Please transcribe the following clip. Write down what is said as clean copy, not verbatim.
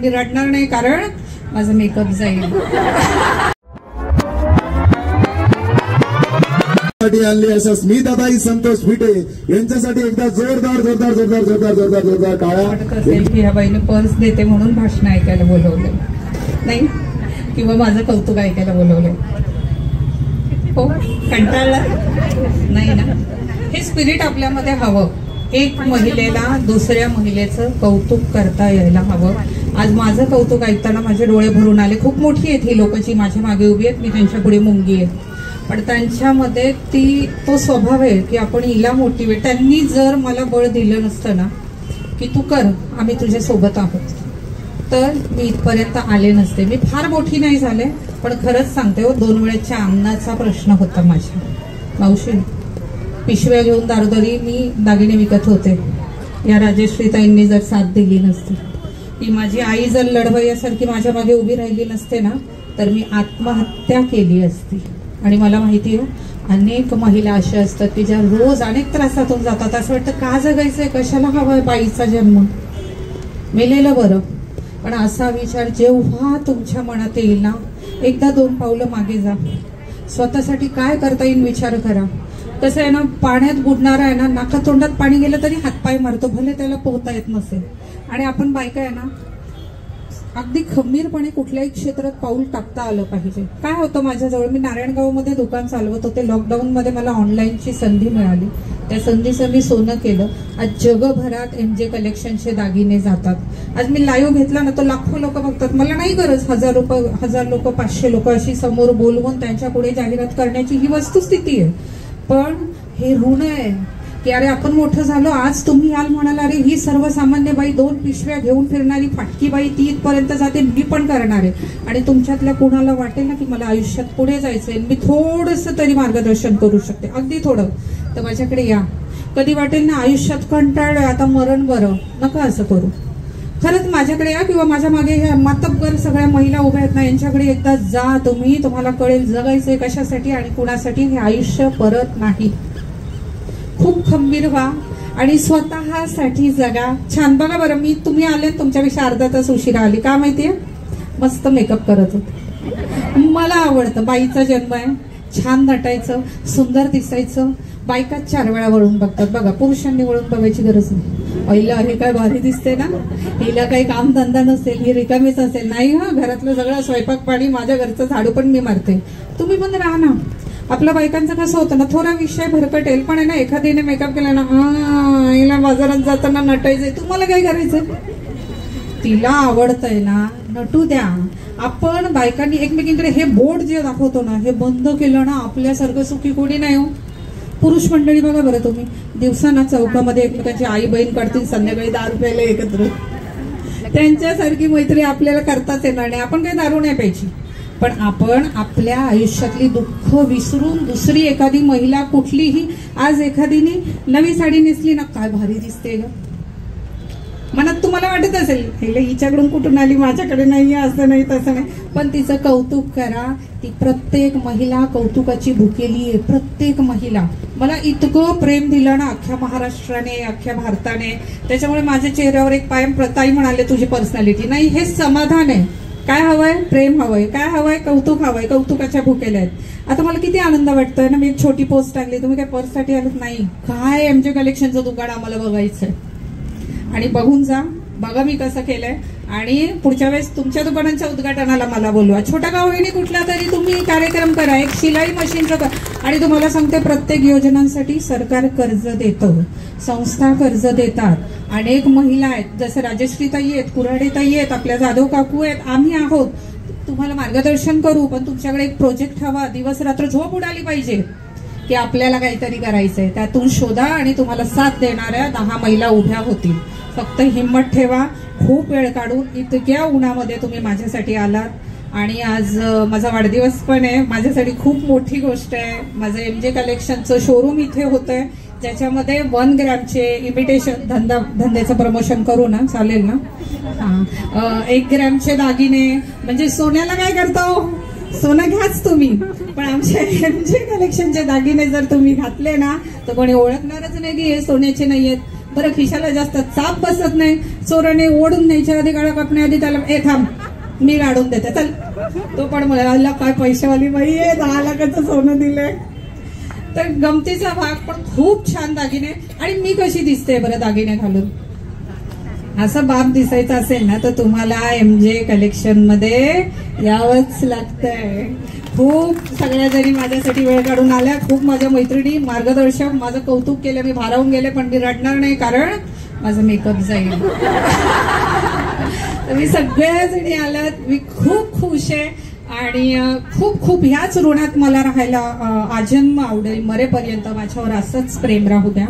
मी रडणार नाही कारण माझा मेकअप जाईल. आणली अशा स्मिताताई संतोष फिटे यांच्यासाठी एकदा जोरदार जोरदार जोरदार जोरदार जोरदार जोरदार टाळ्या. असेल की ह्या बाईने पर्स देते म्हणून भाषण ऐकायला बोलवले नाही किंवा माझं कौतुक ऐकायला बोलवले. हो कंटाळला नाही ना. हे स्पिरिट आपल्यामध्ये हवं. एक महिलेला दुसऱ्या महिलेचं कौतुक करता यायला हवं. आज माझं कौतुक ऐकताना माझे डोळे भरून आले. खूप मोठी आहेत ही लोक जी माझ्या मागे उभी आहेत, मी त्यांच्या पुढे मुंगी आहे, पण त्यांच्यामध्ये तो स्वभाव आहे की आपण हिला मोटिवेट. त्यांनी जर मला बळ दिलं नसतं ना की तू कर, आम्ही तुझ्या सोबत आहोत, तर मी इथपर्यंत आले नसते. मी फार मोठी नाही झाले, पण खरंच सांगते हो, 2 वेळेच्या अन्नाचा प्रश्न होता माझ्या. मावशी पिशव्या घेऊन दारोदारी मी दागिने विकत होते. या राजेश्रीताईंनी जर साथ दिली नसती, की माझी आई जर लढवयासारखी माझ्या मागे उभी राहिली नसते ना, तर मी आत्महत्या केली असती. आणि मला माहिती आहे अनेक महिला अशा असतात की ज्या रोज अनेक त्रासातून जातात. असं वाटतं का जगायचंय, कशाला हवाय बाईचा जन्म, मेलेलं बरं. पण असा विचार जेव्हा तुमच्या मनात येईल ना, एकदा 2 पावलं मागे जा, स्वतःसाठी काय करता येईल विचार करा. कसं आहे ना, पाण्यात बुडणारा आहे ना, नाकातोंडात पाणी गेलं तरी हातपाय मारतो, भले त्याला पोहता येत नसेल. आणि आपण बायका आहे ना, अगदी खंबीरपणे कुठल्याही क्षेत्रात पाऊल टाकता आलं पाहिजे. काय होतं माझ्याजवळ, मी नारायणगावमध्ये दुकान चालवत होते. लॉकडाऊनमध्ये मला ऑनलाईनची संधी मिळाली. त्या संधीचं मी सोनं केलं. आज जगभरात MJ कलेक्शनचे दागिने जातात. आज मी लाईव्ह घेतला ना, तो लाखो लोक बघतात. मला नाही गरज 1000 लोक 500 लोक अशी समोर बोलवून त्यांच्या पुढे जाहिरात करण्याची. ही वस्तुस्थिती आहे. पण हे ऋण आहे की अरे आपण मोठं झालो, आज तुम्ही याल म्हणाला, अरे ही सर्वसामान्य बाई 2 पिशव्या घेऊन फिरणारी फाटकी बाई ती इथपर्यंत जाते, मी पण करणार आहे. आणि तुमच्यातल्या कुणाला वाटेल ना की मला आयुष्यात पुढे जायचंय, मी थोडंसं तरी मार्गदर्शन करू शकते, अगदी थोडं, तर माझ्याकडे या. कधी वाटेल ना आयुष्यात कंटाळलोय आता मरण बरं, नका असं करू. खरंच माझ्याकडे या किंवा माझ्या मागे ह्या मातब्बर सगळ्या महिला उभ्या आहेत ना, यांच्याकडे एकदा जा तुम्ही, तुम्हाला कळेल जगायचंय कशासाठी आणि कुणासाठी. हे आयुष्य परत नाही. खूप खंबीर व्हा आणि स्वतःसाठी जगा. छान बघा बरं, मी तुम्ही आले तुमच्यापेक्षा अर्धा तास उशिरा आली. का माहितीये, मस्त मेकअप करत होते. मला आवडतं, बाईचा जन्म आहे, छान नटायचं, सुंदर दिसायचं. बायका 4 वेळा वळून बघतात बघा, पुरुषांनी वळून बघायची गरज नाही. पहिला हे काय भारी दिसते ना, हिला काही काम धंदा नसेल, ही रिकामीच असेल. नाही हा, घरातलं सगळं स्वयंपाक पाणी, माझ्या घरचं झाडू पण मी मारते, तुम्ही पण राहा ना. आपल्या बायकांचं कसं होतं ना, थोडा विषय भरकटेल पण आहे ना, एखादीने मेकअप केला ना, हिला बाजारात जाताना नटायचंय, तुम्हाला काय करायचंय, तिला आवडतंय ना, नटू द्या. आपण बायकांनी एकमेकींकडे हे बोर्ड जे दाखवतो ना, हे बंद केलं ना, आपल्यासारखं सुखी कोणी नाही हो. पुरुष मंडळी बघा बरं तुम्ही, दिवसाना चौकामध्ये एकमेकांची आई बहीण काढतील, संध्याकाळी दारू प्यायला एकत्र. त्यांच्यासारखी मैत्री आपल्याला करताच येणार नाही. आपण काही दारू नाही प्यायची, पण आपण आपल्या आयुष्यातली दुःख विसरून दुसरी एखादी महिला कुठलीही, आज एखादीने नवी साडी नेसली ना, काय भारी दिसते ग, मनात तुम्हाला वाटत असेल हिच्याकडून कुठून आली, माझ्याकडे नाहीये, असं नाही तसं नाही, पण तिचं कौतुक करा. ती प्रत्येक महिला कौतुकाची भुकेली आहे, प्रत्येक महिला. मला इतकं प्रेम दिलं ना अख्ख्या महाराष्ट्राने, अख्ख्या भारताने. त्याच्यामुळे माझ्या चेहऱ्यावर एक कायम प्रताई म्हणाले तुझी पर्सनॅलिटी नाही, हे समाधान आहे. काय हवंय, प्रेम हवंय, काय हवंय, कौतुक हवंय, कौतुकाच्या भुकेल्या आहेत. आता मला किती आनंद वाटतोय ना, मी एक छोटी पोस्ट टाकली, तुम्ही काय पर्ससाठी आलात नाही, काय MJ कलेक्शनचं दुकान आम्हाला बघायचंय आणि बघून जा. बघा मी कसं केलंय आणि पुढच्या वेळेस तुमच्या दुकानांच्या उद्घाटनाला मला बोलवा. छोटा गावहिनी कुठला तरी तुम्ही कार्यक्रम करा, एक शिलाई मशीनचं करा. आणि तुम्हाला सांगते, प्रत्येक योजनांसाठी सरकार कर्ज देतं, संस्था कर्ज देतात. अनेक महिला आहेत, जसं राजश्रीताई आहेत, कुऱ्हाडेताई आहेत, आपल्या जाधव काकू आहेत, आम्ही आहोत, तुम्हाला मार्गदर्शन करू. पण तुमच्याकडे एक प्रोजेक्ट हवा, दिवस रात्र झोप उडाली पाहिजे की आपल्याला काहीतरी करायचंय, त्यातून शोधा आणि तुम्हाला साथ देणाऱ्या 10 महिला उभ्या होतील. फक्त हिम्मत ठेवा. खूप वेळ काढून इतक्या उन्हामध्ये तुम्ही माझ्यासाठी आलात आणि आज माझा वाढदिवस पण आहे. माझ्यासाठी खूप मोठी गोष्ट आहे. माझं MJ कलेक्शनचं शोरूम इथे होतंय, ज्याच्यामध्ये 1 ग्रॅमचे इमिटेशन धंद्याचं प्रमोशन करू ना, चालेल ना? 1 ग्रॅमचे दागिने, म्हणजे सोन्याला काय करतो, सोनं घ्याच तुम्ही, पण आमच्या MJ कलेक्शनचे दागिने जर तुम्ही घातले ना, तर कोणी ओळखणारच नाही की हे सोन्याचे नाहीयेत. बरं खिशाला जास्त चाप बसत नाही, चोराने ओढून न्यायच्या आधी गाडा कापण्याआधी त्याला थांब मी काढून देते चल. तो पण म्हणाला काय पैशावाली बाई आहे, 10 लाखाचं सोनं दिलंय. तर गमतीचा भाग पण खूप छान दागिने. आणि मी कशी दिसते बरं दागिने घालून? असं बाप दिसायचं असेल ना तर तुम्हाला MJ कलेक्शन मध्ये यावंच लागतंय. खूप सगळ्या जणी माझ्यासाठी वेळ काढून आल्या, खूप माझ्या मैत्रिणी मार्गदर्शक माझं कौतुक केलं. मी भारावून गेले पण मी रडणार नाही कारण माझा मेकअप जाईल. तर मी सगळ्या जणी आल्यात, मी खूप खुश आहे आणि खूप खूप ह्याच ऋणात मला राहायला आजन्म आवडेल. मरेपर्यंत माझ्यावर असंच प्रेम राहू द्या.